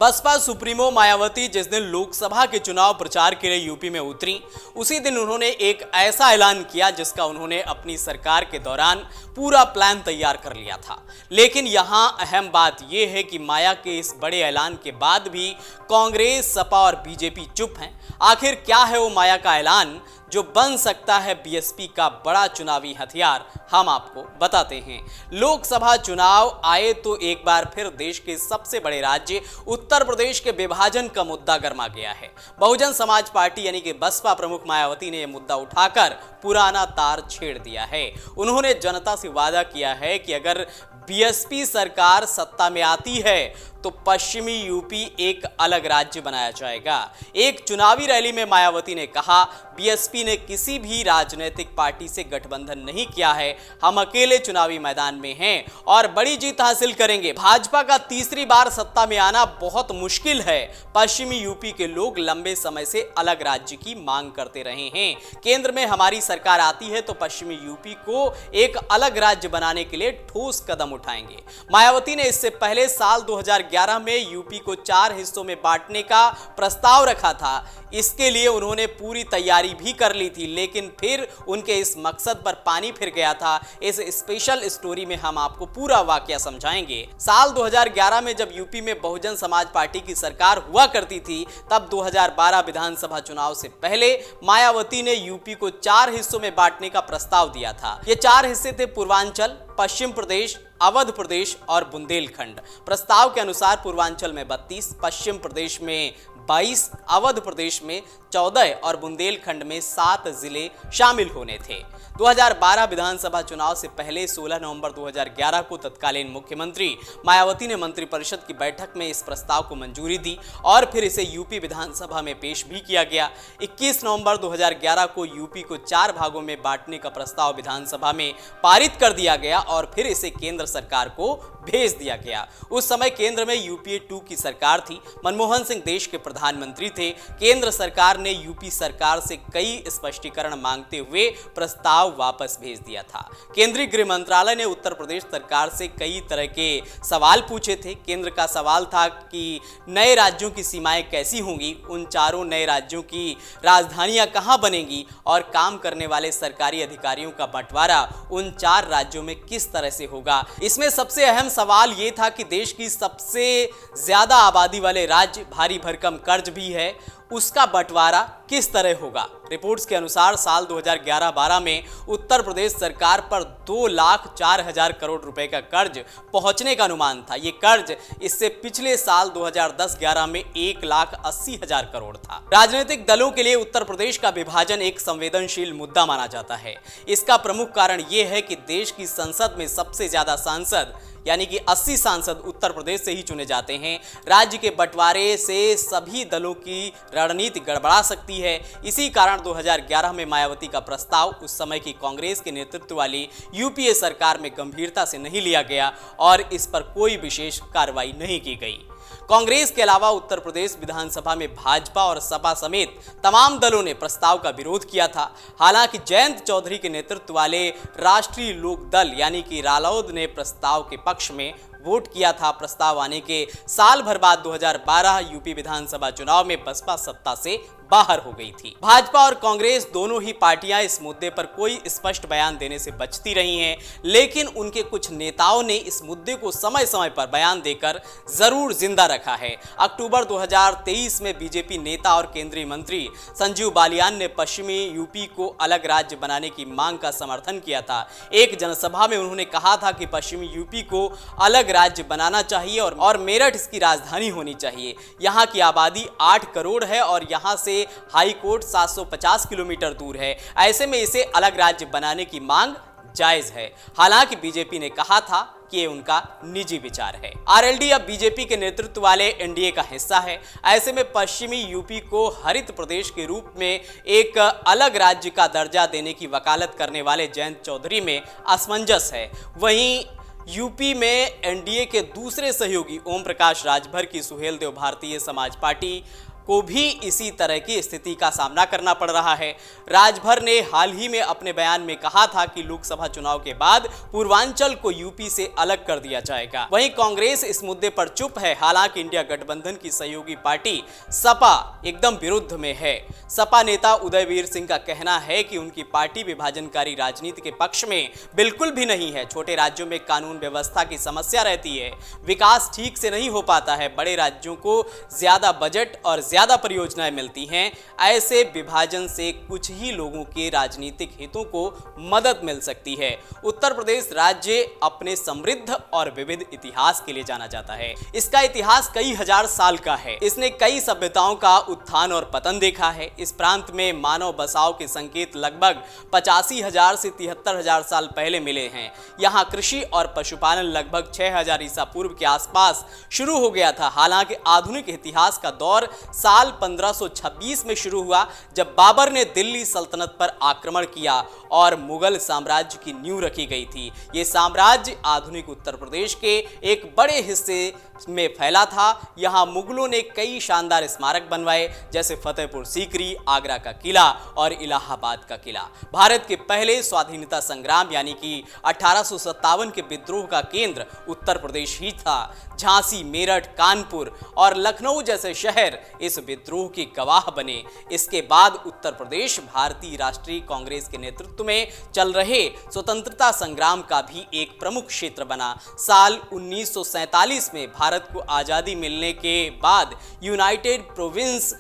Baspa supremo Mayawati जिस दिन लोकसभा के चुनाव प्रचार के लिए यूपी में उतरी, उसी दिन उन्होंने एक ऐसा ऐलान किया जिसका उन्होंने अपनी सरकार के दौरान पूरा प्लान तैयार कर लिया था। लेकिन यहां अहम बात यह है कि माया के इस बड़े ऐलान के बाद भी कांग्रेस, सपा और बीजेपी चुप हैं। आखिर क्या है वो माया का ऐलान जो बन सकता है बीएसपी का बड़ा चुनावी हथियार, हम आपको बताते हैं। लोकसभा चुनाव आए तो एक बार फिर देश के सबसे बड़े राज्य उत्तर प्रदेश के विभाजन का मुद्दा गर्मा गया है। बहुजन समाज पार्टी यानी कि बसपा प्रमुख मायावती ने यह मुद्दा उठाकर पुराना तार छेड़ दिया है। उन्होंने जनता से वादा किया है कि अगर बीएसपी सरकार सत्ता में आती है तो पश्चिमी यूपी एक अलग राज्य बनाया जाएगा। एक चुनावी रैली में मायावती ने कहा, बीएसपी ने किसी भी राजनीतिक पार्टी से गठबंधन नहीं किया है, हम अकेले चुनावी मैदान में हैं और बड़ी जीत हासिल करेंगे। भाजपा का तीसरी बार सत्ता में आना बहुत मुश्किल है। पश्चिमी यूपी के लोग लंबे समय से अलग राज्य की मांग करते रहे हैं। केंद्र में हमारी सरकार आती है तो पश्चिमी यूपी को एक अलग राज्य बनाने के लिए ठोस कदम उठाएंगे। मायावती ने इससे पहले साल 2011 में यूपी को 4 हिस्सों में बांटने का प्रस्ताव रखा था। इसके लिए उन्होंने पूरी तैयारी भी कर ली थी, लेकिन फिर उनके इस मकसद पर पानी फिर गया था। इस स्पेशल स्टोरी में हम आपको पूरा वाकया समझाएंगे। साल 2011 में जब यूपी में बहुजन समाज पार्टी की सरकार हुआ करती थी, तब 2012 विधानसभा चुनाव से पहले मायावती ने यूपी को 4 हिस्सों में बांटने का प्रस्ताव दिया था। ये 4 हिस्से थे पूर्वांचल, पश्चिम प्रदेश, अवध प्रदेश और बुंदेलखंड। प्रस्ताव के अनुसार पूर्वांचल में 32, पश्चिम प्रदेश में 22, अवध प्रदेश में 14 और बुंदेलखंड में 7 जिले शामिल होने थे। 2012 विधानसभा चुनाव से पहले 16 नवंबर 2011 को तत्कालीन मुख्यमंत्री मायावती ने मंत्रिपरिषद की बैठक में इस प्रस्ताव को मंजूरी दी और फिर इसे यूपी विधानसभा में पेश भी किया गया। 21 नवंबर 2011 को यूपी को 4 भागों में बांटने का प्रस्ताव विधानसभा में पारित कर दिया गया और फिर इसे केंद्र सरकार को भेज दिया गया। उस समय केंद्र में यूपीए 2 की सरकार थी। मनमोहन सिंह देश के प्रधानमंत्री थे। केंद्र सरकार ने यूपी सरकार से कई स्पष्टीकरण मांगते हुए प्रस्ताव वापस भेज दिया था। केंद्रीय गृह मंत्रालय ने उत्तर प्रदेश सरकार से कई तरह के सवाल पूछे थे। केंद्र का सवाल था कि नए राज्यों की सीमाएं कैसी होंगी, उन चारों नए राज्यों की राजधानियां कहां बनेंगी और काम करने वाले सरकारी अधिकारियों का बंटवारा उन 4 राज्यों में किस तरह से होगा। इसमें सबसे अहम सवाल यह था कि देश की सबसे ज्यादा आबादी वाले राज्य, भारी भरकम कर्ज भी है, उसका बंटवारा किस तरह होगा। रिपोर्ट्स के अनुसार साल 2011-12 में उत्तर प्रदेश सरकार पर 2,04,000 करोड़ रुपए का कर्ज पहुंचने का अनुमान था। ये कर्ज इससे पिछले साल 2010-11 में 1,80,000 करोड़ था। राजनीतिक दलों के लिए उत्तर प्रदेश का विभाजन एक संवेदनशील मुद्दा माना जाता है। इसका प्रमुख कारण यह है कि देश की संसद में सबसे ज्यादा सांसद यानी कि 80 सांसद उत्तर प्रदेश से ही चुने जाते हैं। राज्य के बंटवारे से सभी दलों की रणनीति गड़बड़ा सकती है। इसी कारण 2011 में मायावती का प्रस्ताव उस समय की कांग्रेस के नेतृत्व वाली यूपीए सरकार में गंभीरता से नहीं लिया गया और इस पर कोई विशेष कार्रवाई नहीं की गई। कांग्रेस के अलावा उत्तर प्रदेश विधानसभा में भाजपा और सपा समेत तमाम दलों ने प्रस्ताव का विरोध किया था। हालांकि जयंत चौधरी के नेतृत्व वाले राष्ट्रीय लोक दल यानी कि रालोद ने प्रस्ताव के पक्ष में वोट किया था। प्रस्ताव आने के साल भर बाद 2012 यूपी विधानसभा चुनाव में बसपा सत्ता से बाहर हो गई थी। भाजपा और कांग्रेस दोनों ही पार्टियां इस मुद्दे पर कोई स्पष्ट बयान देने से बचती रही हैं, लेकिन उनके कुछ नेताओं ने इस मुद्दे को समय समय पर बयान देकर जरूर जिंदा रखा है। अक्टूबर 2023 में बीजेपी नेता और केंद्रीय मंत्री संजीव बालियान ने पश्चिमी यूपी को अलग राज्य बनाने की मांग का समर्थन किया था। एक जनसभा में उन्होंने कहा था कि पश्चिमी यूपी को अलग राज्य बनाना चाहिए और मेरठ इसकी राजधानी होनी चाहिए। यहाँ की आबादी 8 करोड़ है और यहाँ से हाई कोर्ट 750 किलोमीटर दूर है। ऐसे में इसे अलग राज्य बनाने की मांग जायज है। हालांकि बीजेपी ने कहा था कि ये उनका निजी विचार है। आरएलडी अब बीजेपी के नेतृत्व वाले एनडीए का हिस्सा है। ऐसे में पश्चिमी यूपी को हरित प्रदेश के रूप में एक अलग राज्य का दर्जा देने की वकालत करने वाले जयंत चौधरी में असमंजस है। वहीं यूपी में एनडीए के दूसरे सहयोगी ओम प्रकाश राजभर की सुहेलदेव भारतीय समाज पार्टी को भी इसी तरह की स्थिति का सामना करना पड़ रहा है। राजभर ने हाल ही में अपने बयान में कहा था कि लोकसभा चुनाव के बाद पूर्वांचल को यूपी से अलग कर दिया जाएगा। वहीं कांग्रेस इस मुद्दे पर चुप है। हालांकि इंडिया गठबंधन की सहयोगी पार्टी सपा एकदम विरुद्ध में है। सपा नेता उदयवीर सिंह का कहना है कि उनकी पार्टी विभाजनकारी राजनीति के पक्ष में बिल्कुल भी नहीं है। छोटे राज्यों में कानून व्यवस्था की समस्या रहती है, विकास ठीक से नहीं हो पाता है, बड़े राज्यों को ज्यादा बजट और ज्यादा परियोजनाएं मिलती हैं। ऐसे विभाजन से कुछ ही लोगों के राजनीतिक हितों को मदद मिल सकती है। उत्तर प्रदेश राज्य अपने समृद्ध और विविध इतिहास के लिए जाना जाता है। इसका इतिहास कई हजार साल का है। इसने कई सभ्यताओं का उत्थान और पतन देखा है। इस प्रांत में मानव बसाव के संकेत लगभग 85,000 से 73,000 साल पहले मिले हैं। यहाँ कृषि और पशुपालन लगभग 6,000 ईसा पूर्व के आसपास शुरू हो गया था। हालांकि आधुनिक इतिहास का दौर साल 1526 में शुरू हुआ, जब बाबर ने दिल्ली सल्तनत पर आक्रमण किया और मुगल साम्राज्य की नींव रखी गई थी। ये साम्राज्य आधुनिक उत्तर प्रदेश के एक बड़े हिस्से में फैला था। यहाँ मुगलों ने कई शानदार स्मारक बनवाए, जैसे फतेहपुर सीकरी, आगरा का किला और इलाहाबाद का किला। भारत के पहले स्वाधीनता संग्राम यानी कि 1857 के विद्रोह का केंद्र उत्तर प्रदेश ही था। झांसी, मेरठ, कानपुर और लखनऊ जैसे शहर इस विद्रोह के गवाह बने। इसके बाद उत्तर प्रदेश भारतीय राष्ट्रीय कांग्रेस के नेतृत्व में चल रहे स्वतंत्रता संग्राम का भी एक प्रमुख क्षेत्र बना। साल 1947 में भारत को आजादी मिलने के बाद यूनाइटेड प्रोविंस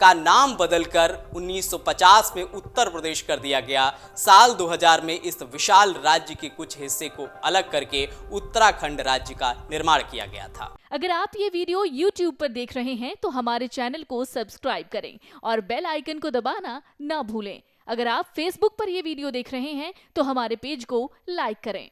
का नाम बदलकर 1950 में उत्तर प्रदेश कर दिया गया। साल 2000 में इस विशाल राज्य के कुछ हिस्से को अलग करके उत्तराखंड राज्य का निर्माण किया गया था। अगर आप ये वीडियो YouTube पर देख रहे हैं तो हमारे चैनल को सब्सक्राइब करें और बेल आइकन को दबाना ना भूलें। अगर आप Facebook पर ये वीडियो देख रहे हैं तो हमारे पेज को लाइक करें।